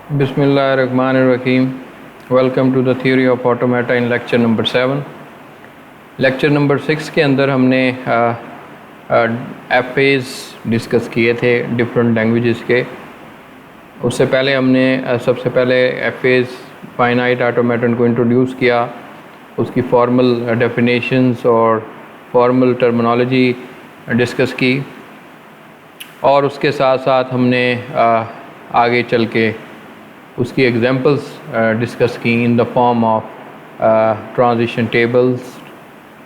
बिस्मिल्लाहिर्रहमानिर्रहीम। Welcome to the theory of automata in lecture number 7। Lecture number 6 के अंदर हमने एफएज डिस्कस किए थे डिफरेंट लैंग्वेजेस के। उससे पहले हमने सबसे पहले एफएज फाइनाइट ऑटोमेटन को इंट्रोड्यूस किया, उसकी फॉर्मल डेफिनेशंस और फॉर्मल टर्मिनोलॉजी डिस्कस की, और उसके साथ साथ हमने आगे चल के उसकी एग्जांपल्स डिस्कस की in the form of transition tables,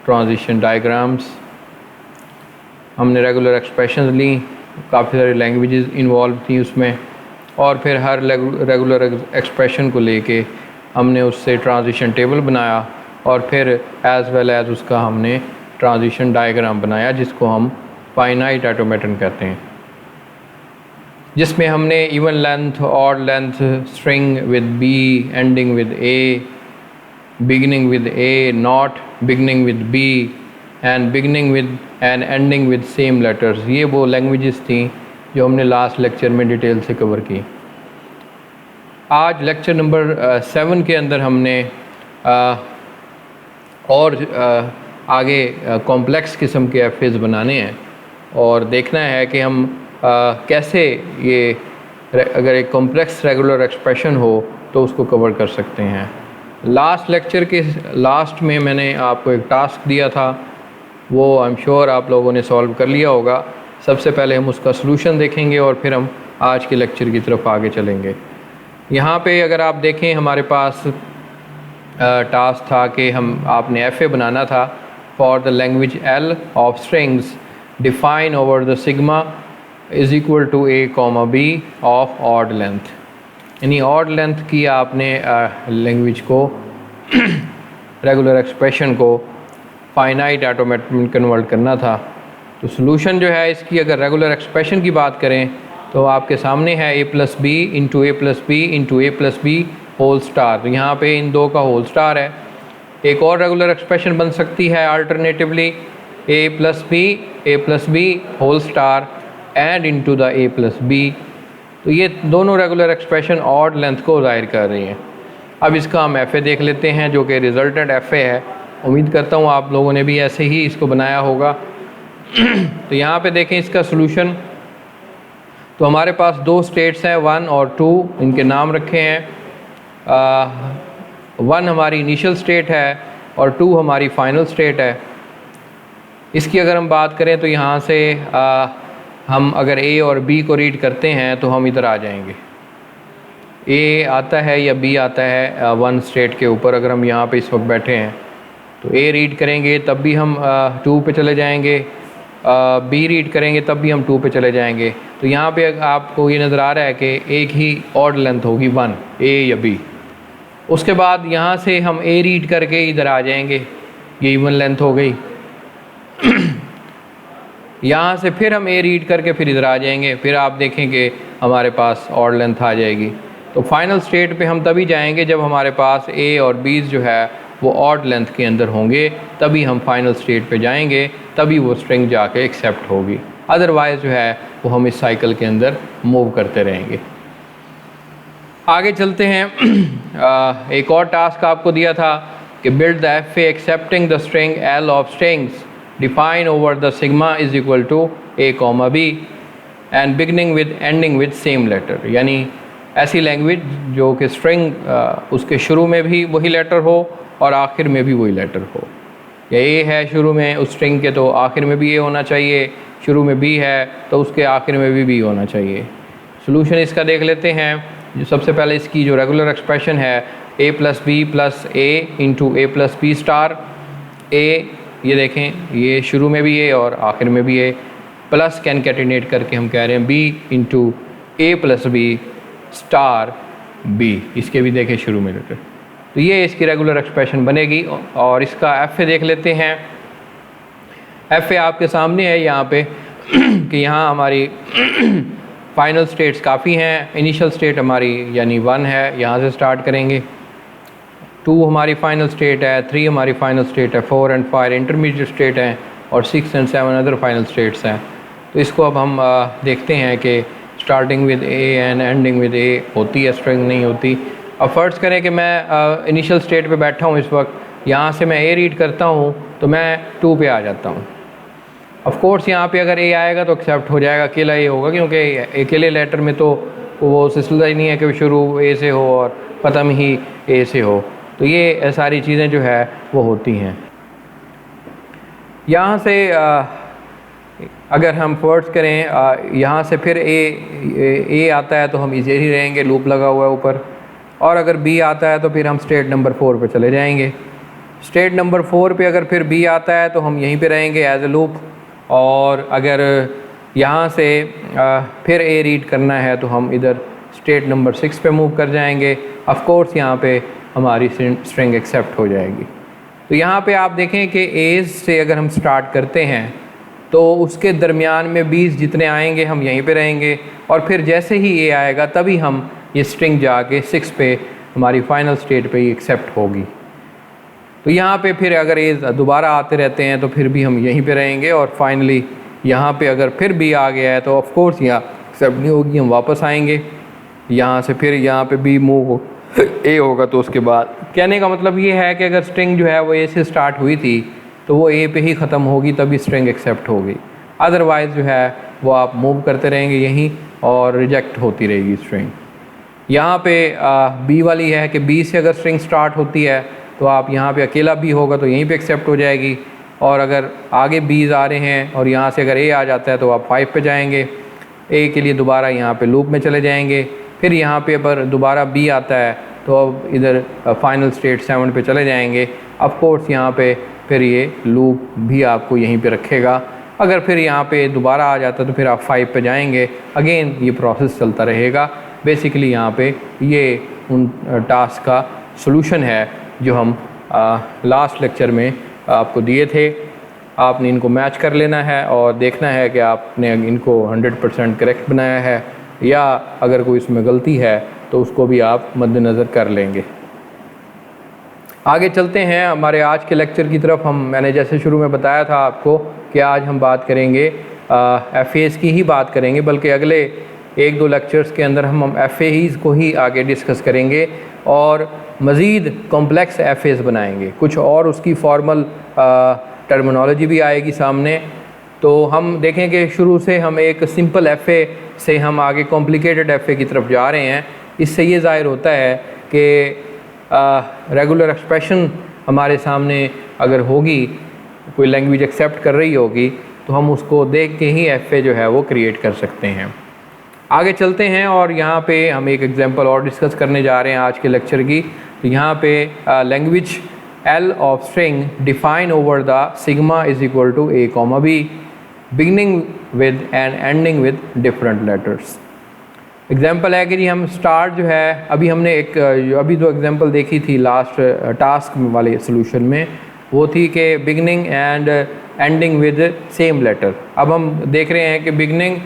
transition diagrams. हमने रेगुलर एक्सप्रेशंस ली, काफ़ी सारी लैंग्वेजेस इन्वॉल्व थी उसमें, और फिर हर रेगुलर एक्सप्रेशन को लेके हमने उससे ट्रांजिशन टेबल बनाया, और फिर एज़ वेल एज़ उसका हमने ट्रांजिशन डायग्राम बनाया जिसको हम फाइनाइट ऑटोमेटन कहते हैं, जिसमें हमने even length, odd length, string with B, ending with A, beginning with A, not beginning with B, and beginning with and ending with same letters, ये वो लैंग्वेजेस थी जो हमने लास्ट लेक्चर में डिटेल से कवर की। आज लेक्चर नंबर 7 के अंदर हमने आगे कॉम्प्लेक्स किस्म के एफएज बनाने हैं और देखना है कि हम कैसे ये अगर एक कॉम्प्लेक्स रेगुलर एक्सप्रेशन हो तो उसको कवर कर सकते हैं। लास्ट लेक्चर के लास्ट में मैंने आपको एक टास्क दिया था, वो आई एम श्योर आप लोगों ने सॉल्व कर लिया होगा। सबसे पहले हम उसका सलूशन देखेंगे और फिर हम आज के लेक्चर की तरफ आगे चलेंगे। यहाँ पे अगर आप देखें, हमारे पास टास्क था कि आपने एफ ए बनाना था for the language L of strings define over the sigma is equal to A comma B of odd length, यानी ऑड लेंथ की आपने लैंग्वेज को रेगुलर एक्सप्रेशन को फाइनाइट ऑटोमेटन में कन्वर्ट करना था। तो सॉल्यूशन जो है इसकी, अगर रेगुलर एक्सप्रेशन की बात करें तो आपके सामने है A plus B into A plus B into A plus B whole star. यहाँ पे इन दो का होल स्टार है। एक और रेगुलर एक्सप्रेशन बन सकती है alternatively A plus B whole star and into the A plus B. तो ये दोनों रेगुलर एक्सप्रेशन ऑड लेंथ को ज़ाहिर कर रही हैं। अब इसका हम एफ ए देख लेते हैं जो कि रिजल्टेंट एफ ए है। उम्मीद करता हूँ आप लोगों ने भी ऐसे ही इसको बनाया होगा। तो यहाँ पे देखें इसका सॉल्यूशन। तो हमारे पास दो स्टेट्स हैं 1 और 2, इनके नाम रखे हैं। 1 हमारी इनिशियल स्टेट है और 2 हमारी फाइनल स्टेट है। इसकी अगर हम बात करें तो यहाँ से हम अगर ए और बी को रीड करते हैं तो हम इधर आ जाएंगे। ए आता है या बी आता है 1 स्टेट के ऊपर। अगर हम यहाँ पे इस वक्त बैठे हैं तो ए रीड करेंगे तब भी हम 2 पे चले जाएंगे, बी रीड करेंगे तब भी हम 2 पे चले जाएंगे। तो यहाँ पे आपको ये नज़र आ रहा है कि एक ही ऑड लेंथ होगी 1, ए या बी। उसके बाद यहाँ से हम ए रीड करके इधर आ जाएंगे, ये इवन लेंथ हो गई। यहाँ से फिर हम ए रीड करके फिर इधर आ जाएंगे, फिर आप देखें कि हमारे पास ऑड लेंथ आ जाएगी। तो फाइनल स्टेट पे हम तभी जाएंगे जब हमारे पास ए और बीज जो है वो ऑड लेंथ के अंदर होंगे, तभी हम फाइनल स्टेट पे जाएंगे, तभी वो स्ट्रिंग जाके एक्सेप्ट होगी। अदरवाइज़ जो है वो हम इस साइकिल के अंदर मूव करते रहेंगे। आगे चलते हैं। एक और टास्क आपको दिया था कि build the F A accepting the string L of strings define over the sigma is equal to A comma B and beginning with ending with same letter, यानी ऐसी लैंग्वेज जो कि स्ट्रिंग उसके शुरू में भी वही लेटर हो और आखिर में भी वही लेटर हो। या ए है शुरू में उस स्ट्रिंग के तो आखिर में भी ए होना चाहिए, शुरू में बी है तो उसके आखिर में भी बी होना चाहिए। सॉल्यूशन इसका देख लेते हैं। जो सबसे पहले इसकी जो रेगुलर एक्सप्रेशन है A plus B plus A into A plus B star. ए ये देखें, ये शुरू में भी ए और आखिर में भी ए, प्लस कैनकेटिनेट करके हम कह रहे हैं B into A plus B star B. इसके भी देखें शुरू में लेटर। तो ये इसकी रेगुलर एक्सप्रेशन बनेगी। और इसका एफ ए देख लेते हैं। एफ ए आपके सामने है यहाँ पे कि यहाँ हमारी फाइनल स्टेट्स काफ़ी हैं। इनिशियल स्टेट हमारी यानी 1 है, यहाँ से स्टार्ट करेंगे। 2 हमारी फाइनल स्टेट है, 3 हमारी फाइनल स्टेट है, 4 एंड 5 इंटरमीडिएट स्टेट हैं और 6 एंड 7 अदर फाइनल स्टेट्स हैं। तो इसको अब हम देखते हैं कि starting with A and ending with A होती है, स्ट्रिंग नहीं होती। अब फ़र्ज़ करें कि मैं इनिशियल स्टेट पे बैठा हूँ इस वक्त, यहाँ से मैं ए रीड करता हूँ तो मैं 2 पे आ जाता हूँ। ऑफ कोर्स यहाँ पे अगर ए आएगा तो एक्सेप्ट हो जाएगा, अकेला ए होगा, क्योंकि अकेले लेटर में तो वो सिलसिला ही नहीं है कि शुरू ए से हो और ख़त्म ही ए से हो। तो ये सारी चीज़ें जो है वो होती हैं। यहाँ से अगर हम फ़र्ज़ करें यहाँ से फिर ए आता है तो हम इधर ही रहेंगे, लूप लगा हुआ है ऊपर। और अगर बी आता है तो फिर हम स्टेट नंबर 4 पे चले जाएंगे। स्टेट नंबर 4 पे अगर फिर बी आता है तो हम यहीं पे रहेंगे एज ए लूप। और अगर यहाँ से फिर ए रीड करना है तो हम इधर स्टेट नंबर 6 पे मूव कर जाएंगे। ऑफ कोर्स यहाँ पे हमारी स्ट्रिंग एक्सेप्ट हो जाएगी। तो यहाँ पे आप देखें कि एज से अगर हम स्टार्ट करते हैं तो उसके दरमियान में बीज जितने आएंगे हम यहीं पे रहेंगे, और फिर जैसे ही ए आएगा तभी हम ये स्ट्रिंग जाके 6 पे हमारी फाइनल स्टेट पे ही एक्सेप्ट होगी। तो यहाँ पे फिर अगर एज दोबारा आते रहते हैं तो फिर भी हम यहीं पे रहेंगे, और फाइनली यहाँ पे अगर फिर बी आ गया है तो ऑफ कोर्स यहाँ एक्सेप्ट नहीं होगी, हम वापस आएंगे। यहाँ से फिर यहाँ पे बी मूव ए होगा, तो उसके बाद कहने का मतलब ये है कि अगर स्ट्रिंग जो है वो ए से स्टार्ट हुई थी तो वो ए पे ही ख़त्म होगी, तभी स्ट्रिंग एक्सेप्ट होगी। अदरवाइज़ जो है वो आप मूव करते रहेंगे यहीं और रिजेक्ट होती रहेगी स्ट्रिंग। यहाँ पे बी वाली है कि बी से अगर स्ट्रिंग स्टार्ट होती है तो आप यहाँ पे अकेला बी होगा तो यहीं पे एक्सेप्ट हो जाएगी, और अगर आगे बीज आ रहे हैं और यहाँ से अगर ए आ जाता है तो आप 5 पे जाएंगे। ए के लिए दोबारा यहाँ पे लूप में चले जाएंगे। फिर यहाँ पे अगर दोबारा बी आता है तो अब इधर फाइनल स्टेट 7 पे चले जाएंगे। ऑफ कोर्स यहाँ पे फिर ये लूप भी आपको यहीं पे रखेगा। अगर फिर यहाँ पे दोबारा आ जाता है तो फिर आप 5 पे जाएंगे। अगेन ये प्रोसेस चलता रहेगा। बेसिकली यहाँ पे ये उन टास्क का सॉल्यूशन है जो हम लास्ट लेक्चर में आपको दिए थे। आपने इनको मैच कर लेना है और देखना है कि आपने इनको 100% करेक्ट बनाया है, या अगर कोई इसमें गलती है तो उसको भी आप मद्देनज़र कर लेंगे। आगे चलते हैं हमारे आज के लेक्चर की तरफ। मैंने जैसे शुरू में बताया था आपको कि आज हम बात करेंगे एफएज की ही बात करेंगे, बल्कि अगले 1-2 लेक्चर्स के अंदर हम एफएज को ही आगे डिस्कस करेंगे और मज़ीद कॉम्प्लेक्स एफएज बनाएंगे। कुछ और उसकी फॉर्मल टर्मिनोलॉजी भी आएगी सामने। तो हम देखें कि शुरू से हम एक सिंपल एफए से हम आगे कॉम्प्लिकेटेड एफए की तरफ जा रहे हैं। इससे ये ज़ाहिर होता है कि रेगुलर एक्सप्रेशन हमारे सामने अगर होगी, कोई लैंग्वेज एक्सेप्ट कर रही होगी, तो हम उसको देख के ही एफए जो है वो क्रिएट कर सकते हैं। आगे चलते हैं और यहाँ पे हम एक एग्जांपल और डिस्कस करने जा रहे हैं आज के लेक्चर की। तो यहाँ पे language L of string define over the sigma is equal to a comma b beginning with and ending with different letters। Example है कि जी हम स्टार्ट जो है अभी हमने अभी जो एग्जाम्पल देखी थी लास्ट टास्क वाले सोल्यूशन में, वो थी कि beginning and ending with same letter. अब हम देख रहे हैं कि beginning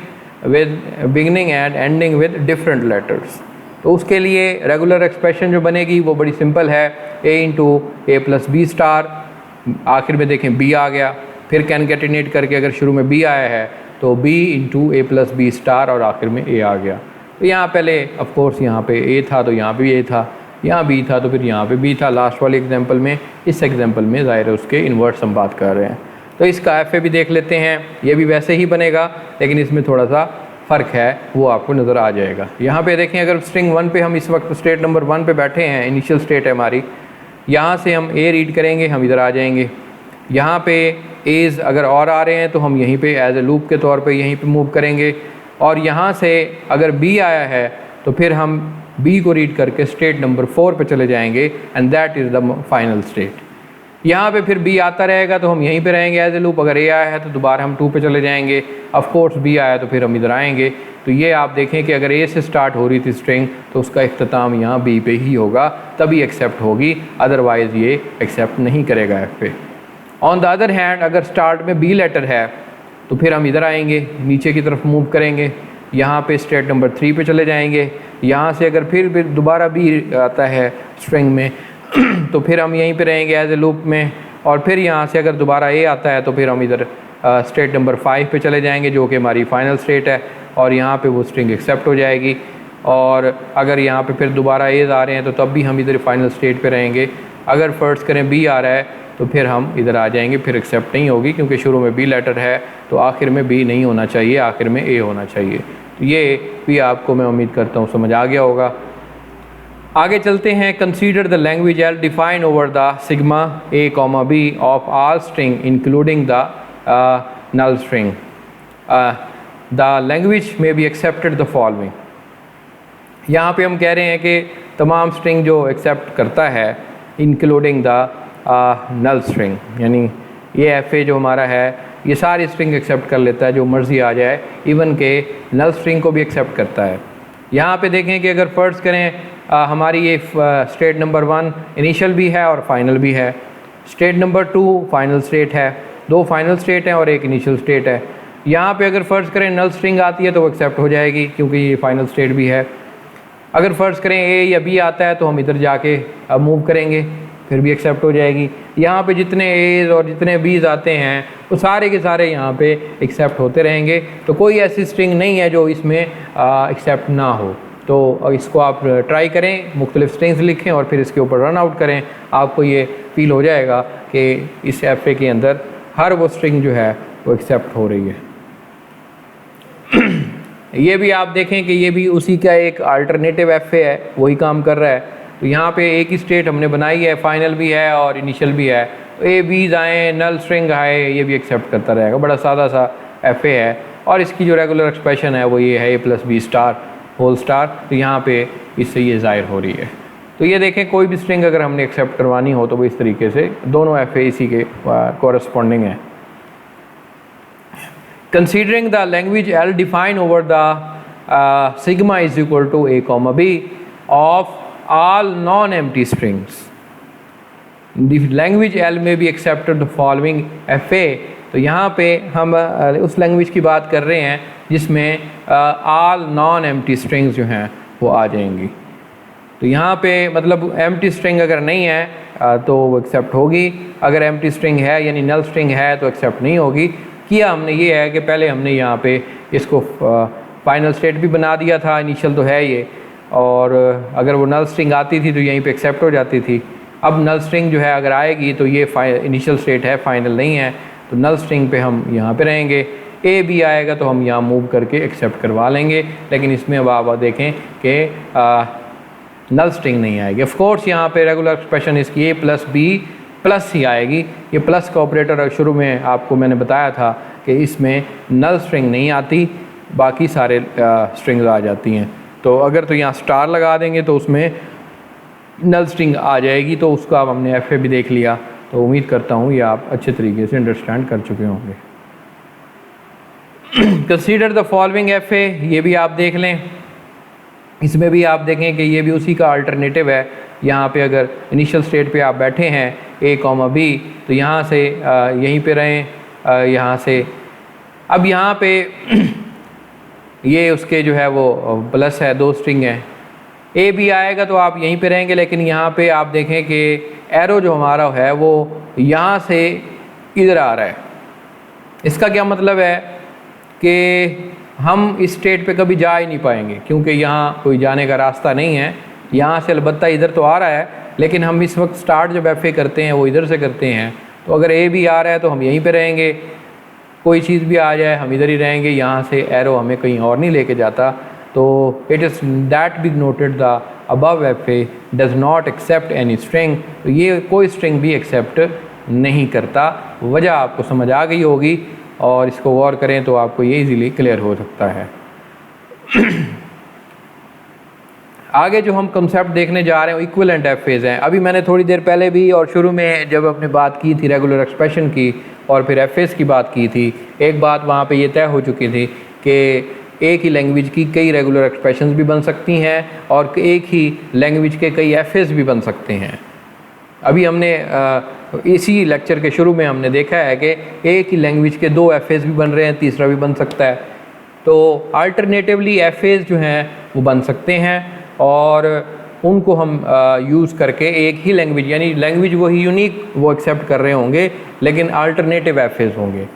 and ending with different letters. तो उसके लिए रेगुलर एक्सप्रेशन जो बनेगी वो बड़ी सिंपल है, a into A plus B star. आखिर में देखें b आ गया, फिर कैनकेटिनेट करके अगर शुरू में b आया है तो b into A plus B star और आखिर में a आ गया। तो यहाँ पहले ऑफ कोर्स यहाँ पे a था तो यहाँ पे a था, यहाँ b था तो फिर यहाँ पे b था लास्ट वाले एग्जांपल में। इस एग्जांपल में ज़ाहिर है उसके इन्वर्स हम बात कर रहे हैं। तो इसका एफ भी देख लेते हैं। ये भी वैसे ही बनेगा लेकिन इसमें थोड़ा सा फ़र्क है, वो आपको नज़र आ जाएगा। यहाँ पे देखें, अगर स्ट्रिंग 1 पे हम इस वक्त स्टेट नंबर 1 पे बैठे हैं, इनिशियल स्टेट है हमारी, यहाँ से हम ए रीड करेंगे, हम इधर आ जाएंगे। यहाँ पे एज अगर और आ रहे हैं तो हम यहीं पे एज ए लूप के तौर पे यहीं पे मूव करेंगे, और यहाँ से अगर बी आया है तो फिर हम बी को रीड करके स्टेट नंबर 4 पे चले जाएंगे and that is the final state. यहाँ पे फिर बी आता रहेगा तो हम यहीं पे रहेंगे एज ए लूप। अगर ए आया है तो दोबारा हम 2 पे चले जाएंगे। ऑफ कोर्स बी आया तो फिर हम इधर आएंगे। तो ये आप देखें कि अगर ए से स्टार्ट हो रही थी स्ट्रिंग तो उसका इख्तिताम यहाँ बी पे ही होगा, तभी एक्सेप्ट होगी, अदरवाइज़ ये एक्सेप्ट नहीं करेगा एफ पे। ऑन द अदर हैंड अगर स्टार्ट में बी लेटर है तो फिर हम इधर आएंगे, नीचे की तरफ मूव करेंगे, यहाँ पे स्टेट नंबर 3 पे चले जाएंगे। यहाँ से अगर फिर दोबारा बी आता है स्ट्रिंग में तो फिर हम यहीं पे रहेंगे एज ए लूप में, और फिर यहाँ से अगर दोबारा ए आता है तो फिर हम इधर स्टेट नंबर 5 पे चले जाएंगे जो कि हमारी फाइनल स्टेट है। और यहाँ पे वो स्ट्रिंग एक्सेप्ट हो जाएगी। और अगर यहाँ पे फिर दोबारा एज आ रहे हैं तो तब भी हम इधर फाइनल स्टेट पे रहेंगे। अगर फर्स्ट करें बी आ रहा है तो फिर हम इधर आ जाएंगे, फिर एक्सेप्ट नहीं होगी क्योंकि शुरू में बी लेटर है तो आखिर में बी नहीं होना चाहिए, आखिर में ए होना चाहिए। तो ये भी आपको मैं उम्मीद करता हूँ समझ आ गया होगा। आगे चलते हैं। Consider the language L define over the sigma A comma B of all string including the null string. The language may be accepted the following. यहाँ पे हम कह रहे हैं कि तमाम स्ट्रिंग जो एक्सेप्ट करता है इंक्लूडिंग द नल स्ट्रिंग, यानी ये एफ ए जो हमारा है ये सारी स्ट्रिंग एक्सेप्ट कर लेता है जो मर्ज़ी आ जाए, इवन के नल स्ट्रिंग को भी एक्सेप्ट करता है। यहाँ पे देखें कि अगर फ़र्ज़ करें हमारी ये स्टेट नंबर 1 इनिशियल भी है और फाइनल भी है, स्टेट नंबर 2 फाइनल स्टेट है, 2 फाइनल स्टेट हैं और एक इनिशियल स्टेट है। यहाँ पे अगर फ़र्ज़ करें नल स्ट्रिंग आती है तो वो एक्सेप्ट हो जाएगी क्योंकि ये फाइनल स्टेट भी है। अगर फ़र्ज़ करें ए या बी आता है तो हम इधर जाके अब मूव करेंगे, फिर भी एक्सेप्ट हो जाएगी। यहाँ पे जितने एज और जितने बीज आते हैं वो सारे के सारे यहाँ पे एक्सेप्ट होते रहेंगे। तो कोई ऐसी स्ट्रिंग नहीं है जो इसमें एक्सेप्ट ना हो। तो इसको आप ट्राई करें, मुख्तलिफ स्ट्रिंग्स लिखें और फिर इसके ऊपर रन आउट करें, आपको ये फील हो जाएगा कि इस एफ ए के अंदर हर वो स्ट्रिंग जो है वो एक्सेप्ट हो रही है। ये भी आप देखें कि ये भी उसी का एक अल्टरनेटिव एफ ए है, वही काम कर रहा है। तो यहाँ पे एक ही स्टेट हमने बनाई है, फाइनल भी है और इनिशियल भी है। तो ए बीज आए, नल स्ट्रिंग आए, ये भी एक्सेप्ट करता रहेगा। बड़ा सादा सा एफ ए है और इसकी जो रेगुलर एक्सप्रेशन है वो ये है A plus B star whole star. तो यहाँ पे इससे ये ज़ाहिर हो रही है। तो ये देखें कोई भी स्ट्रिंग अगर हमने एक्सेप्ट करवानी हो तो वो इस तरीके से दोनों एफ ए इसी के कॉरस्पॉन्डिंग है। Considering the language L define over the sigma is equal to a comma b of all non-empty strings. The language L may be accepted the following FA। तो यहाँ पे हम उस लैंग्वेज की बात कर रहे हैं जिसमें all non-empty strings जो हैं वो आ जाएंगी। तो यहाँ पे मतलब empty string अगर नहीं है तो वो एक्सेप्ट होगी, अगर empty string है यानी null string है तो एक्सेप्ट नहीं होगी। किया हमने ये है कि पहले हमने यहाँ पे इसको फाइनल स्टेट भी बना दिया था, इनिशियल तो है ये, और अगर वो नल स्ट्रिंग आती थी तो यहीं पे एक्सेप्ट हो जाती थी। अब नल स्ट्रिंग जो है अगर आएगी तो ये इनिशियल स्टेट है, फाइनल नहीं है, तो नल स्ट्रिंग पे हम यहाँ पे रहेंगे। ए भी आएगा तो हम यहाँ मूव करके एक्सेप्ट करवा लेंगे, लेकिन इसमें अब आप देखें कि नल स्ट्रिंग नहीं आएगी। ऑफ कोर्स यहाँ पे रेगुलर एक्सप्रेशन इसकी ए प्लस बी प्लस ही आएगी। ये प्लस का ऑपरेटर शुरू में आपको मैंने बताया था कि इसमें नल स्ट्रिंग नहीं आती, बाकी सारे स्ट्रिंग्स आ जाती हैं। तो अगर तो यहाँ स्टार लगा देंगे तो उसमें नल स्ट्रिंग आ जाएगी। तो उसका अब हमने एफ ए भी देख लिया, तो उम्मीद करता हूँ ये आप अच्छे तरीके से अंडरस्टैंड कर चुके होंगे। Consider the following F A, ये भी आप देख लें। इसमें भी आप देखें कि ये भी उसी का अल्टरनेटिव है। यहाँ पे अगर इनिशियल स्टेट पे आप बैठे हैं ए कॉमा बी तो यहाँ से यहीं पे रहें, यहाँ से अब यहाँ पे ये उसके जो है वो प्लस है, 2 स्ट्रिंग है। ए बी आएगा तो आप यहीं पे रहेंगे, लेकिन यहाँ पे आप देखें कि एरो जो हमारा है वो यहाँ से इधर आ रहा है। इसका क्या मतलब है कि हम इस स्टेट पे कभी जा ही नहीं पाएंगे क्योंकि यहाँ कोई जाने का रास्ता नहीं है। यहाँ से अलबत्ता इधर तो आ रहा है, लेकिन हम इस वक्त स्टार्ट जब एफ ए करते हैं वो इधर से करते हैं। तो अगर ए भी आ रहा है तो हम यहीं पे रहेंगे, कोई चीज़ भी आ जाए हम इधर ही रहेंगे, यहाँ से एरो हमें कहीं और नहीं लेके जाता। तो it is that be noted the above F A does not accept any string. तो ये कोई स्ट्रिंग भी एक्सेप्ट नहीं करता। वजह आपको समझ आ गई होगी और इसको गौर करें तो आपको ये इजीली क्लियर हो सकता है। आगे जो हम कंसेप्ट देखने जा रहे हैं इक्विवेलेंट एफ एज हैं। अभी मैंने थोड़ी देर पहले भी और शुरू में जब अपने बात की थी रेगुलर एक्सप्रेशन की और फिर एफ एज की बात की थी, एक बात वहाँ पे ये तय हो चुकी थी कि एक ही लैंग्वेज की कई रेगुलर एक्सप्रेशंस भी बन सकती हैं और एक ही लैंग्वेज के कई एफ एज भी बन सकते हैं। अभी हमने इसी लेक्चर के शुरू में हमने देखा है कि एक ही लैंग्वेज के 2 एफ एज भी बन रहे हैं, तीसरा भी बन सकता है। तो अल्टरनेटिवली एफ एज जो हैं वो बन सकते हैं और उनको हम यूज़ करके एक ही लैंग्वेज यानी लैंग्वेज वही यूनिक वो एक्सेप्ट कर रहे होंगे, लेकिन अल्टरनेटिव एफ एज होंगे।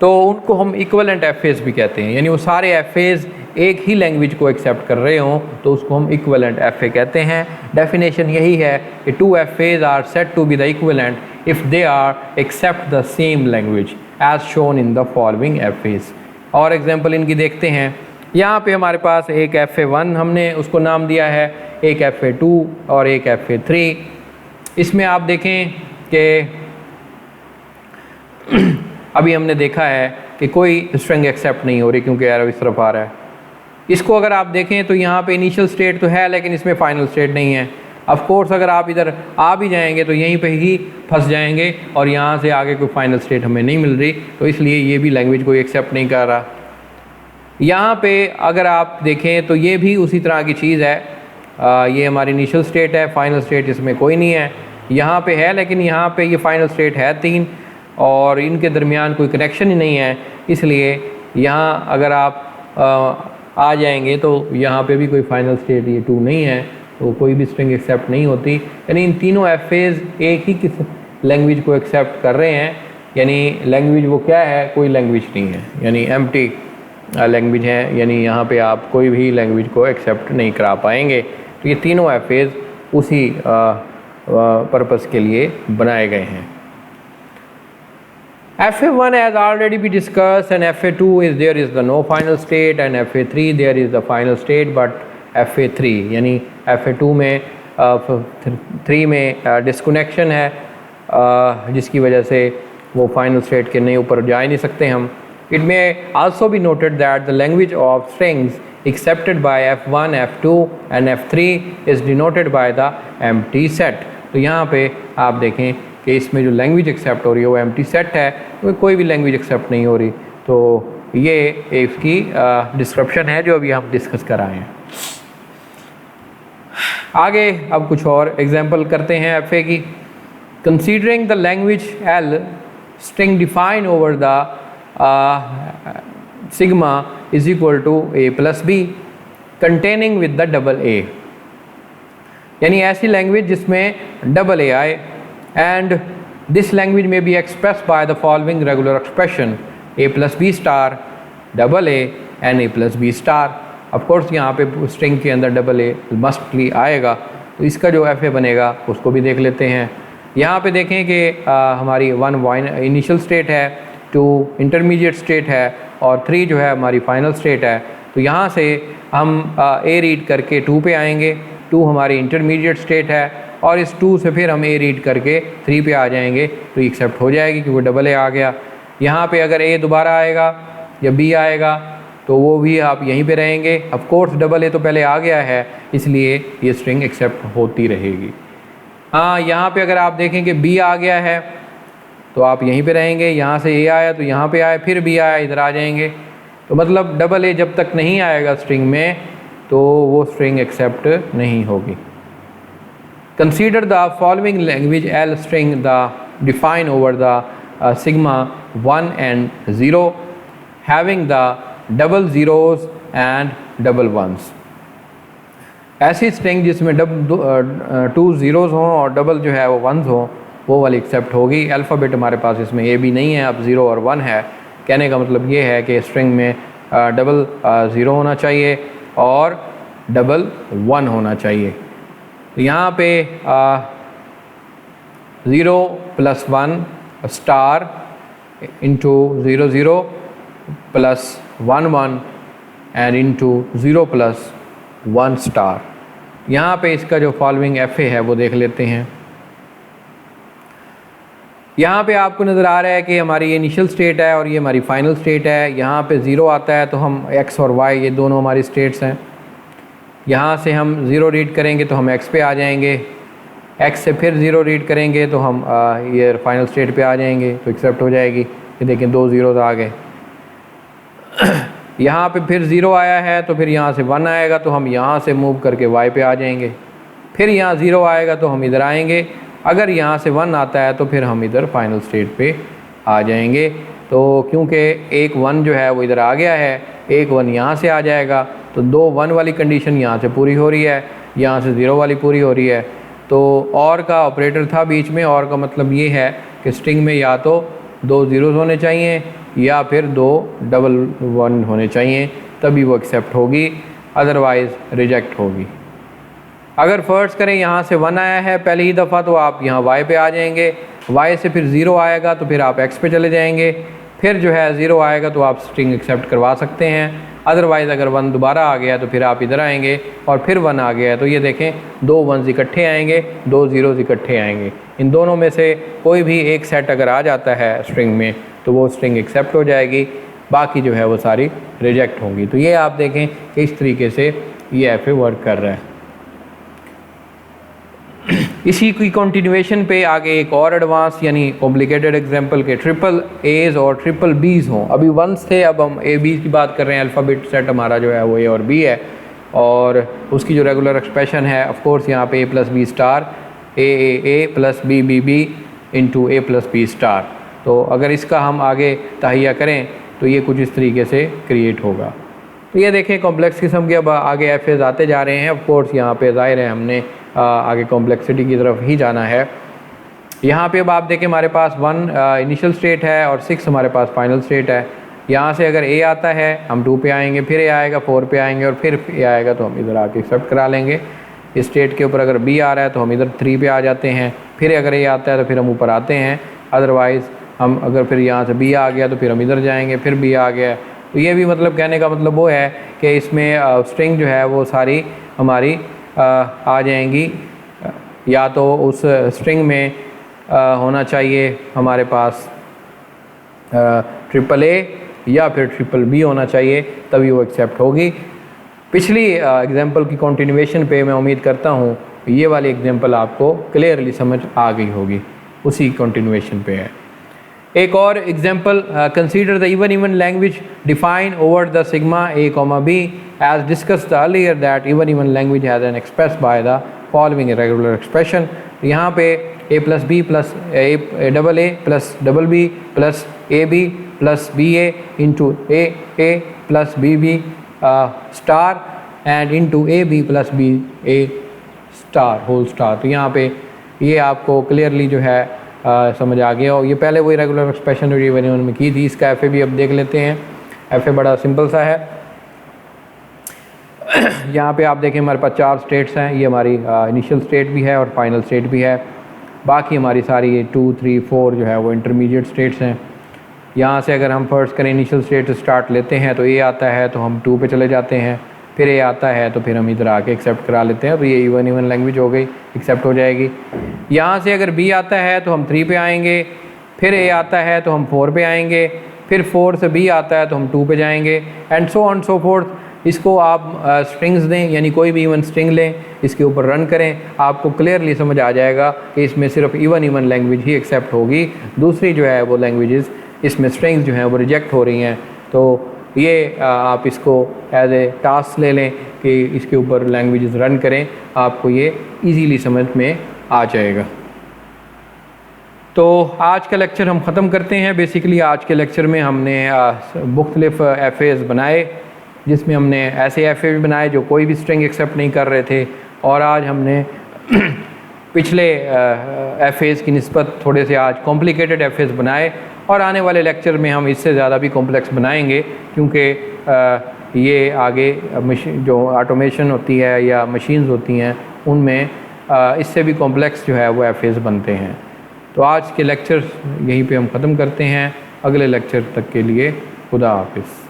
तो उनको हम इक्वलेंट एफेज भी कहते हैं, यानी वो सारे एफेज एक ही लैंग्वेज को एक्सेप्ट कर रहे हों तो उसको हम इक्वलेंट एफए कहते हैं। डेफिनेशन यही है कि two FAs are said to be the equivalent if they are accept the same language as shown in the following FAs. और एग्जांपल इनकी देखते हैं। यहाँ पे हमारे पास एक FA1 हमने उसको नाम दिया है, एक FA2 और एक FA3। इसमें आप देखें कि अभी हमने देखा है कि कोई स्ट्रिंग एक्सेप्ट नहीं हो रही क्योंकि एरर इस तरफ आ रहा है। इसको अगर आप देखें तो यहाँ पे इनिशियल स्टेट तो है लेकिन इसमें फाइनल स्टेट नहीं है। ऑफ कोर्स अगर आप इधर आ भी जाएंगे तो यहीं पे ही फंस जाएंगे और यहाँ से आगे कोई फाइनल स्टेट हमें नहीं मिल रही, तो इसलिए ये भी लैंग्वेज कोई एक्सेप्ट नहीं कर रहा। यहाँ पे अगर आप देखें तो ये भी उसी तरह की चीज़ है। ये हमारी इनिशियल स्टेट है, फाइनल स्टेट इसमें कोई नहीं है। यहाँ पे है लेकिन यहाँ पे ये फाइनल स्टेट है 3 और इनके दरमियान कोई कनेक्शन ही नहीं है, इसलिए यहाँ अगर आप आ जाएंगे तो यहाँ पे भी कोई फाइनल स्टेट ये 2 नहीं है, तो कोई भी स्ट्रिंग एक्सेप्ट नहीं होती। यानी इन तीनों एफएज एक ही किस लैंग्वेज को एक्सेप्ट कर रहे हैं, यानी लैंग्वेज वो क्या है, कोई लैंग्वेज नहीं है, यानी एम्प्टी लैंग्वेज है, यानी यहाँ पे आप कोई भी लैंग्वेज को एक्सेप्ट नहीं करा पाएंगे। तो ये तीनों एफएज उसी पर्पस के लिए बनाए गए हैं। FA1 has already been discussed and FA2 is there is the no final state and FA3 there is the final state but FA3 यानी FA2 में 3 में डिस्कनेक्शन है जिसकी वजह से वो फाइनल स्टेट के नहीं ऊपर जा ही नहीं सकते हम। It may also be noted that the language of strings accepted by F1, F2 and F3 is denoted by the empty set। तो यहाँ पे आप देखें कि इसमें जो लैंग्वेज एक्सेप्ट हो रही है वो एम्प्टी सेट है, तो कोई भी लैंग्वेज एक्सेप्ट नहीं हो रही। तो ये इसकी डिस्क्रिप्शन है जो अभी हम डिस्कस कर रहे हैं। आगे अब कुछ और एग्जांपल करते हैं एफए की। Considering the language L string define over the sigma is equal to a plus B containing with the double A, यानी ऐसी लैंग्वेज जिसमें डबल ए आए। And this language may be expressed by the following regular expression a plus b star double a and a plus b star। of course यहाँ पे string के अंदर double A mostly आएगा, तो इसका जो एफ ए बनेगा उसको भी देख लेते हैं। यहाँ पे देखें कि हमारी 1 इनिशियल स्टेट है, 2 इंटरमीडिएट स्टेट है और 3 जो है हमारी फाइनल स्टेट है। तो यहाँ से हम ए रीड करके 2 पे आएंगे, 2 हमारी इंटरमीडिएट स्टेट है और इस 2 से फिर हम ए रीड करके 3 पे आ जाएंगे तो एक्सेप्ट हो जाएगी क्योंकि डबल ए आ गया। यहाँ पे अगर ए दोबारा आएगा या बी आएगा तो वो भी आप यहीं पे रहेंगे। ऑफ कोर्स डबल ए तो पहले आ गया है इसलिए ये स्ट्रिंग एक्सेप्ट होती रहेगी। हाँ, यहाँ पे अगर आप देखें कि बी आ गया है तो आप यहीं पे रहेंगे, यहाँ से ए आया तो यहाँ पे आए, फिर बी आया इधर आ जाएंगे। तो मतलब डबल ए जब तक नहीं आएगा स्ट्रिंग में तो वो स्ट्रिंग एक्सेप्ट नहीं होगी। Consider the following language L string the define over the sigma 1 and 0 having the double zeros and double ones। ऐसी स्ट्रिंग जिसमें 2 zeros हों और डबल जो है वो 1s हों वो वाली एक्सेप्ट होगी। अल्फ़ाबेट हमारे पास इसमें ए भी नहीं है, अब 0 और 1 है। कहने का मतलब ये है कि स्ट्रिंग में डबल 0 होना चाहिए और डबल 1 होना चाहिए। तो यहाँ पे 0 plus 1 star into 0 0 plus 1 1 and into 0 plus 1 star. यहाँ पे इसका जो फॉलोइंग एफ ए है वो देख लेते हैं। यहाँ पे आपको नज़र आ रहा है कि हमारी ये इनिशियल स्टेट है और ये हमारी फाइनल स्टेट है। यहाँ पे 0 आता है तो हम x और y ये दोनों हमारी स्टेट्स हैं। यहाँ से हम 0 रीड करेंगे तो हम x पे आ जाएंगे, x से फिर 0 रीड करेंगे तो हम ये फाइनल स्टेट पे आ जाएंगे तो एक्सेप्ट हो जाएगी। ये देखें 2 zeros आ गए। यहाँ पे फिर 0 आया है तो फिर यहाँ से 1 आएगा तो हम यहाँ से मूव करके y पे आ जाएंगे। फिर यहाँ 0 आएगा तो हम इधर आएंगे, अगर यहाँ से 1 आता है तो फिर हम इधर फाइनल स्टेट पे आ जाएंगे। तो क्योंकि एक 1 जो है वो इधर आ गया है, एक 1 यहाँ से आ जाएगा तो 2 1 वाली कंडीशन यहाँ से पूरी हो रही है, यहाँ से 0 वाली पूरी हो रही है। तो और का ऑपरेटर था बीच में, और का मतलब ये है कि स्ट्रिंग में या तो 2 zeros होने चाहिए या फिर 2 डबल 1 होने चाहिए, तभी वो एक्सेप्ट होगी, अदरवाइज़ रिजेक्ट होगी। अगर फर्स्ट करें यहाँ से 1 आया है पहली ही दफ़ा तो आप यहाँ y पे आ जाएंगे, y से फिर 0 आएगा तो फिर आप x पे चले जाएंगे, फिर जो है 0 आएगा तो आप स्ट्रिंग एक्सेप्ट करवा सकते हैं। अदरवाइज़ अगर 1 दोबारा आ गया तो फिर आप इधर आएंगे और फिर 1 आ गया तो ये देखें 2 1s इकट्ठे आएंगे, 2 0s इकट्ठे आएंगे। इन दोनों में से कोई भी एक सेट अगर आ जाता है स्ट्रिंग में तो वो स्ट्रिंग एक्सेप्ट हो जाएगी, बाकी जो है वो सारी रिजेक्ट होंगी। तो ये आप देखें कि इस तरीके से ये FA वर्क कर रहा है। इसी की कंटिन्यूएशन पे आगे एक और एडवांस यानी कॉम्प्लिकेटेड एग्जांपल के ट्रिपल एज और ट्रिपल बीज हों। अभी 1s थे, अब हम ए बी की बात कर रहे हैं। अल्फ़ाबेट सेट हमारा जो है वो ए और बी है और उसकी जो रेगुलर एक्सप्रेशन है ऑफ कोर्स यहाँ पे a plus B star A plus B B B into A plus B star. तो अगर इसका हम आगे तहैया करें तो ये कुछ इस तरीके से क्रिएट होगा। तो ये देखें कॉम्प्लेक्स किस्म के अब आगे एफेज आते जा रहे हैं। ऑफ कोर्स यहाँ पे ज़ाहिर है हमने आगे कॉम्प्लेक्सिटी की तरफ ही जाना है। यहाँ पे अब आप देखें हमारे पास 1 इनिशियल स्टेट है और 6 हमारे पास फाइनल स्टेट है। यहाँ से अगर A आता है हम 2 पे आएंगे, फिर A आएगा 4 पे आएंगे और फिर A आएगा तो हम इधर आके एक्सेप्ट करा लेंगे। इस स्टेट के ऊपर अगर B आ रहा है तो हम इधर 3 पे आ जाते हैं, फिर अगर A आता है तो फिर हम ऊपर आते हैं। अदरवाइज़ हम अगर फिर यहाँ से B आ गया तो फिर हम इधर जाएंगे, फिर B आ गया। तो ये भी मतलब कहने का मतलब वो है कि इसमें स्ट्रिंग जो है वो सारी हमारी आ जाएंगी, या तो उस स्ट्रिंग में होना चाहिए हमारे पास ट्रिपल ए या फिर ट्रिपल बी होना चाहिए, तभी वो एक्सेप्ट होगी। पिछली एग्जांपल की कंटिन्यूएशन पे मैं उम्मीद करता हूँ ये वाली एग्जांपल आपको क्लियरली समझ आ गई होगी, उसी कंटिन्यूएशन पे है। एक और example, consider the even language define over the sigma A comma B as discussed earlier that even language has an express by the following regular expression. यहाँ पे A plus B plus A plus double B plus A B plus B A into A plus B B star and into A B plus B A star whole star. तो यहाँ पे ये आपको clearly जो है समझ आ गया। और ये पहले वही रेगुलर एक्सप्रेशन में की थी, इसका एफ ए भी अब देख लेते हैं। एफ ए बड़ा सिंपल सा है। यहाँ पे आप देखें हमारे पास 4 स्टेट्स हैं, ये हमारी इनिशियल स्टेट भी है और फाइनल स्टेट भी है। बाकी हमारी सारी ये 2 3 4 जो है वो इंटरमीडिएट स्टेट्स हैं। यहाँ से अगर हम फर्स्ट करें इनिशियल स्टेट स्टार्ट लेते हैं तो ए आता है तो हम 2 पे चले जाते हैं, फिर ए आता है तो फिर हम इधर आके एक्सेप्ट करा लेते हैं। तो ये इवन लैंग्वेज हो गई, एक्सेप्ट हो जाएगी। यहाँ से अगर बी आता है तो हम 3 पे आएंगे, फिर ए आता है तो हम 4 पे आएंगे, फिर 4 से बी आता है तो हम 2 पे जाएंगे and so on so fourth. इसको आप स्ट्रिंग्स दें, यानी कोई भी इवन स्ट्रिंग लें, इसके ऊपर रन करें, आपको क्लियरली समझ आ जाएगा कि इसमें सिर्फ इवन लैंग्वेज ही एक्सेप्ट होगी। दूसरी जो है वो लैंग्वेजेस इसमें स्ट्रिंग्स जो हैं वो रिजेक्ट हो रही हैं। तो ये आप इसको एज ए टास्क ले लें कि इसके ऊपर लैंग्वेजेस रन करें, आपको ये इजीली समझ में आ जाएगा। तो आज का लेक्चर हम ख़त्म करते हैं। बेसिकली आज के लेक्चर में हमने मुख्तलिफ एफएज बनाए, जिसमें हमने ऐसे एफए भी बनाए जो कोई भी स्ट्रिंग एक्सेप्ट नहीं कर रहे थे, और आज हमने पिछले एफएज की निस्बत थोड़े से आज कॉम्प्लिकेटेड एफएज बनाए, और आने वाले लेक्चर में हम इससे ज़्यादा भी कॉम्प्लेक्स बनाएंगे, क्योंकि ये आगे जो ऑटोमेशन होती है या मशीन्स होती हैं उनमें इससे भी कॉम्प्लेक्स जो है वो एफएज बनते हैं। तो आज के लेक्चर यहीं पे हम ख़त्म करते हैं। अगले लेक्चर तक के लिए खुदा हाफिज़।